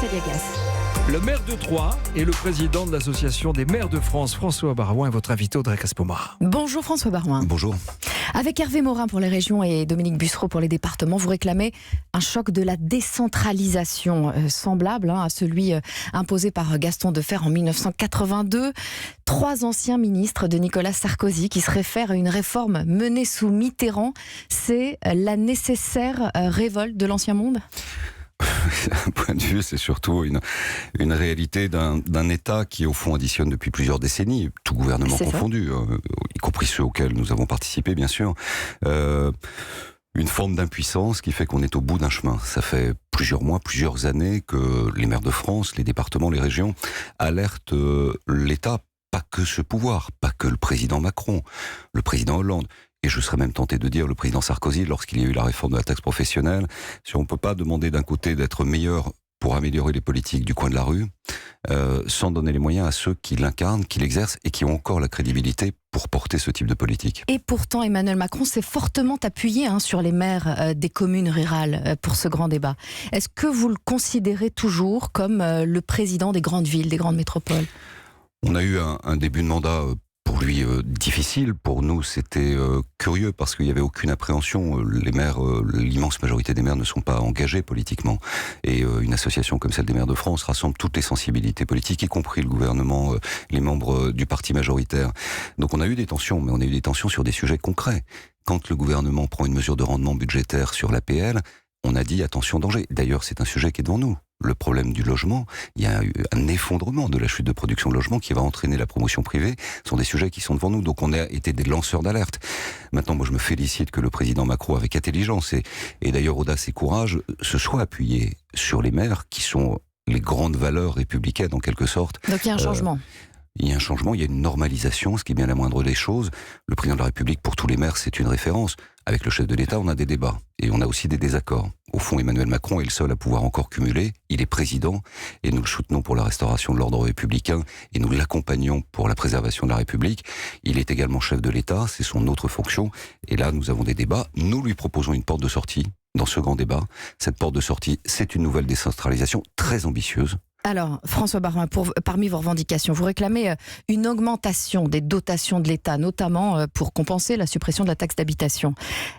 Aliagas. Le maire de Troyes et le président de l'association des maires de France, François Barouin, est votre invité, Audrey Caspomarra. Bonjour François Barouin. Bonjour. Avec Hervé Morin pour les régions et Dominique Bussereau pour les départements, vous réclamez un choc de la décentralisation semblable à celui imposé par Gaston Defferre en 1982. 3 anciens ministres de Nicolas Sarkozy qui se réfèrent à une réforme menée sous Mitterrand. C'est la nécessaire révolte de l'ancien monde ? Un point de vue, c'est surtout une réalité d'un État qui, au fond, additionne depuis plusieurs décennies, tout gouvernement confondu, y compris ceux auxquels nous avons participé, bien sûr, une forme d'impuissance qui fait qu'on est au bout d'un chemin. Ça fait plusieurs mois, plusieurs années que les maires de France, les départements, les régions alertent l'État, pas que ce pouvoir, pas que le président Macron, le président Hollande. Et je serais même tenté de dire le président Sarkozy, lorsqu'il y a eu la réforme de la taxe professionnelle, si on ne peut pas demander d'un côté d'être meilleur pour améliorer les politiques du coin de la rue, sans donner les moyens à ceux qui l'incarnent, qui l'exercent et qui ont encore la crédibilité pour porter ce type de politique. Et pourtant, Emmanuel Macron s'est fortement appuyé sur les maires des communes rurales pour ce grand débat. Est-ce que vous le considérez toujours comme le président des grandes villes, des grandes métropoles ? On a eu un début de mandat pour lui difficile. Pour nous, c'était curieux parce qu'il n'y avait aucune appréhension. Les maires, l'immense majorité des maires ne sont pas engagés politiquement. Et une association comme celle des maires de France rassemble toutes les sensibilités politiques, y compris le gouvernement, les membres du parti majoritaire. Donc on a eu des tensions, mais on a eu des tensions sur des sujets concrets. Quand le gouvernement prend une mesure de rendement budgétaire sur l'APL, on a dit attention danger. D'ailleurs, c'est un sujet qui est devant nous. Le problème du logement, il y a eu un effondrement de la chute de production de logement qui va entraîner la promotion privée. Ce sont des sujets qui sont devant nous, donc on a été des lanceurs d'alerte. Maintenant, moi je me félicite que le président Macron, avec intelligence et d'ailleurs audace et courage, se soit appuyé sur les maires qui sont les grandes valeurs républicaines en quelque sorte. Donc il y a un changement. Il y a un changement, il y a une normalisation, ce qui est bien la moindre des choses. Le président de la République, pour tous les maires, c'est une référence. Avec le chef de l'État, on a des débats. Et on a aussi des désaccords. Au fond, Emmanuel Macron est le seul à pouvoir encore cumuler. Il est président, et nous le soutenons pour la restauration de l'ordre républicain, et nous l'accompagnons pour la préservation de la République. Il est également chef de l'État, c'est son autre fonction. Et là, nous avons des débats. Nous lui proposons une porte de sortie dans ce grand débat. Cette porte de sortie, c'est une nouvelle décentralisation très ambitieuse. Alors, François Barouin, parmi vos revendications, vous réclamez une augmentation des dotations de l'État, notamment pour compenser la suppression de la taxe d'habitation.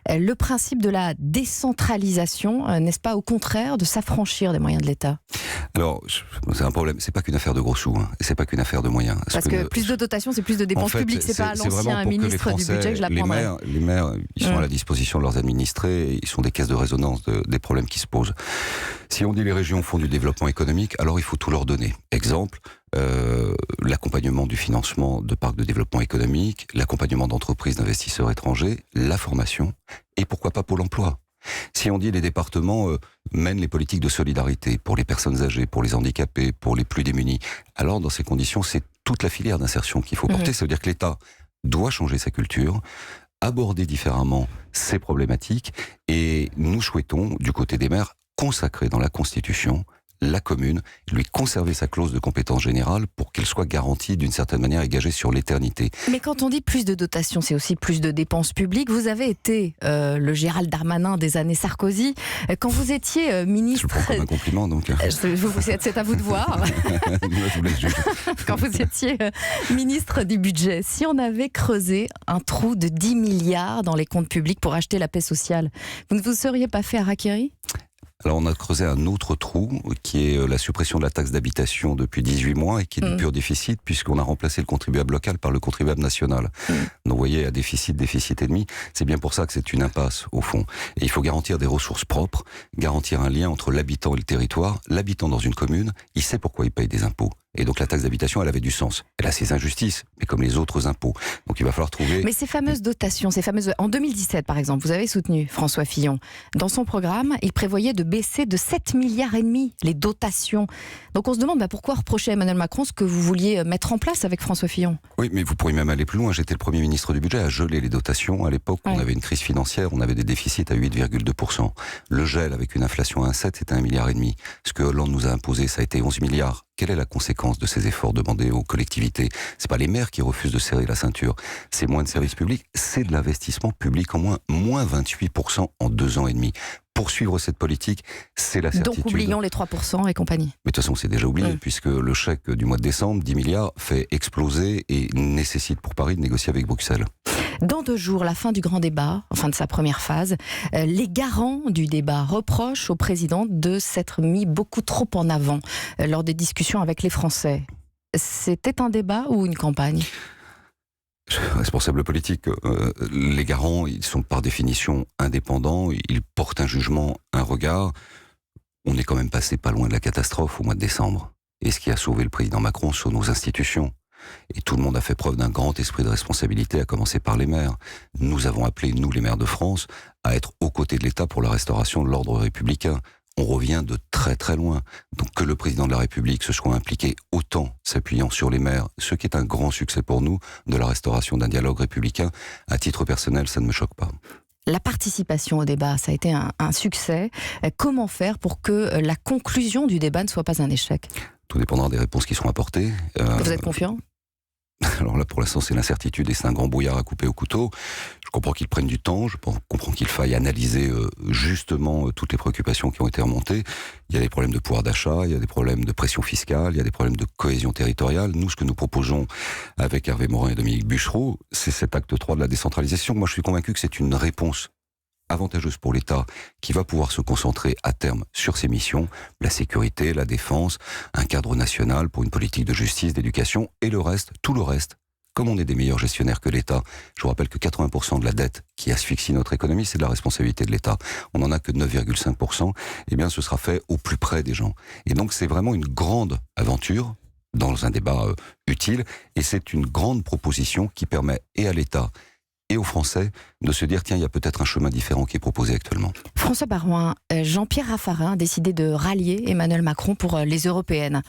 Le principe de la décentralisation, n'est-ce pas au contraire de s'affranchir des moyens de l'État ? Alors, c'est un problème. C'est pas qu'une affaire de gros sous, et c'est pas qu'une affaire de moyens. Parce que plus de dotations, c'est plus de dépenses publiques. C'est pas à l'ancien ministre du budget que je l'apprendrai. Les maires, ils sont à la disposition de leurs administrés, et ils sont des caisses de résonance des problèmes qui se posent. Si on dit les régions font du développement économique, alors il faut tout leur donner. Exemple, l'accompagnement du financement de parcs de développement économique, l'accompagnement d'entreprises d'investisseurs étrangers, la formation, et pourquoi pas Pôle emploi. Si on dit les départements mènent les politiques de solidarité pour les personnes âgées, pour les handicapés, pour les plus démunis, alors dans ces conditions, c'est toute la filière d'insertion qu'il faut porter. Ça veut dire que l'État doit changer sa culture, aborder différemment ces problématiques, et nous souhaitons, du côté des maires, consacrer dans la Constitution la commune, lui conserver sa clause de compétence générale pour qu'elle soit garantie d'une certaine manière et gagée sur l'éternité. Mais quand on dit plus de dotations, c'est aussi plus de dépenses publiques. Vous avez été le Gérald Darmanin des années Sarkozy. Quand vous étiez ministre... Je le prends comme un compliment, donc. C'est à vous de voir. Je vous laisse juger. Quand vous étiez ministre du budget, si on avait creusé un trou de 10 milliards dans les comptes publics pour acheter la paix sociale, vous ne vous seriez pas fait harakiri ? Alors on a creusé un autre trou qui est la suppression de la taxe d'habitation depuis 18 mois et qui est du pur déficit puisqu'on a remplacé le contribuable local par le contribuable national. Donc vous voyez, à déficit et demi, c'est bien pour ça que c'est une impasse au fond. Et il faut garantir des ressources propres, garantir un lien entre l'habitant et le territoire. L'habitant dans une commune, il sait pourquoi il paye des impôts. Et donc la taxe d'habitation, elle avait du sens. Elle a ses injustices, mais comme les autres impôts. Donc il va falloir trouver... Mais ces fameuses dotations, en 2017 par exemple, vous avez soutenu François Fillon. Dans son programme, il prévoyait de baisser de 7,5 milliards les dotations. Donc on se demande pourquoi reprocher à Emmanuel Macron ce que vous vouliez mettre en place avec François Fillon. Oui, mais vous pourriez même aller plus loin. J'étais le Premier ministre du budget à geler les dotations. À l'époque, on avait une crise financière, on avait des déficits à 8,2%. Le gel avec une inflation à 1,7, c'était 1,5 milliard. Ce que Hollande nous a imposé, ça a été 11 milliards. Quelle est la conséquence de ces efforts demandés aux collectivités? C'est pas les maires qui refusent de serrer la ceinture, c'est moins de services publics, c'est de l'investissement public en moins 28% en 2 ans et demi. Poursuivre cette politique, c'est la certitude. Donc oublions les 3% et compagnie. Mais de toute façon, c'est déjà oublié, puisque le chèque du mois de décembre, 10 milliards, fait exploser et nécessite pour Paris de négocier avec Bruxelles. Dans 2 jours, la fin du grand débat, enfin de sa première phase, les garants du débat reprochent au président de s'être mis beaucoup trop en avant lors des discussions avec les Français. C'était un débat ou une campagne ? Responsables politiques, les garants, ils sont par définition indépendants, ils portent un jugement, un regard. On est quand même passé pas loin de la catastrophe au mois de décembre. Et ce qui a sauvé le président Macron sont nos institutions. Et tout le monde a fait preuve d'un grand esprit de responsabilité, à commencer par les maires. Nous avons appelé, nous les maires de France, à être aux côtés de l'État pour la restauration de l'ordre républicain. On revient de très très loin. Donc que le président de la République se soit impliqué autant, s'appuyant sur les maires, ce qui est un grand succès pour nous, de la restauration d'un dialogue républicain, à titre personnel, ça ne me choque pas. La participation au débat, ça a été un succès. Comment faire pour que la conclusion du débat ne soit pas un échec ? Tout dépendra des réponses qui seront apportées. Vous êtes confiant ? Alors là, pour l'instant, c'est l'incertitude et c'est un grand brouillard à couper au couteau. Je comprends qu'ils prennent du temps, je comprends qu'il faille analyser justement toutes les préoccupations qui ont été remontées. Il y a des problèmes de pouvoir d'achat, il y a des problèmes de pression fiscale, il y a des problèmes de cohésion territoriale. Nous, ce que nous proposons avec Hervé Morin et Dominique Bussereau, c'est cet acte 3 de la décentralisation. Moi, je suis convaincu que c'est une réponse avantageuse pour l'État qui va pouvoir se concentrer à terme sur ses missions, la sécurité, la défense, un cadre national pour une politique de justice, d'éducation et le reste, tout le reste. Comme on est des meilleurs gestionnaires que l'État, je vous rappelle que 80% de la dette qui asphyxie notre économie, c'est de la responsabilité de l'État. On n'en a que 9,5%, eh bien ce sera fait au plus près des gens. Et donc c'est vraiment une grande aventure dans un débat utile et c'est une grande proposition qui permet et à l'État et aux Français de se dire tiens, il y a peut-être un chemin différent qui est proposé actuellement. François Baroin, Jean-Pierre Raffarin a décidé de rallier Emmanuel Macron pour les européennes.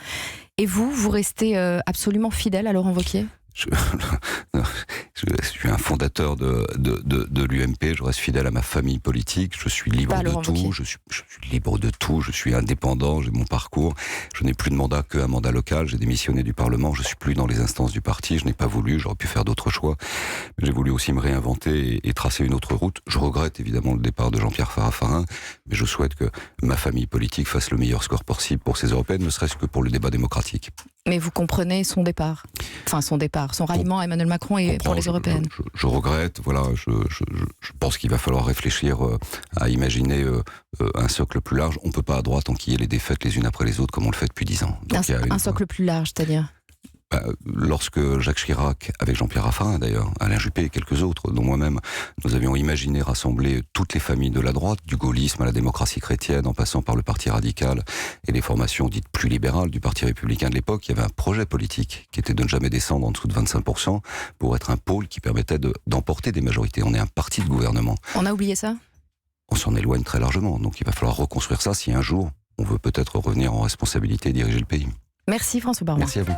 Et vous restez absolument fidèle à Laurent Wauquiez ? Je suis un fondateur de l'UMP, je reste fidèle à ma famille politique, je suis libre de tout, je suis libre de tout, je suis indépendant, j'ai mon parcours, je n'ai plus de mandat qu'un mandat local, j'ai démissionné du Parlement, je suis plus dans les instances du parti, je n'ai pas voulu, j'aurais pu faire d'autres choix, mais j'ai voulu aussi me réinventer et tracer une autre route. Je regrette évidemment le départ de Jean-Pierre Raffarin, mais je souhaite que ma famille politique fasse le meilleur score possible pour ces européennes, ne serait-ce que pour le débat démocratique. Mais vous comprenez son départ, son ralliement à Emmanuel Macron et pour les européennes. Je regrette, voilà, je pense qu'il va falloir réfléchir à imaginer un socle plus large. On ne peut pas à droite enquiller les défaites les unes après les autres comme on le fait depuis 10 ans. Donc, un socle plus large, c'est-à-dire lorsque Jacques Chirac, avec Jean-Pierre Raffarin d'ailleurs, Alain Juppé et quelques autres, dont moi-même, nous avions imaginé rassembler toutes les familles de la droite, du gaullisme à la démocratie chrétienne, en passant par le Parti radical et les formations dites plus libérales du Parti républicain de l'époque, il y avait un projet politique qui était de ne jamais descendre en dessous de 25% pour être un pôle qui permettait d'emporter des majorités. On est un parti de gouvernement. On a oublié ça ? On s'en éloigne très largement, donc il va falloir reconstruire ça si un jour on veut peut-être revenir en responsabilité et diriger le pays. Merci François Baroin. Merci à vous.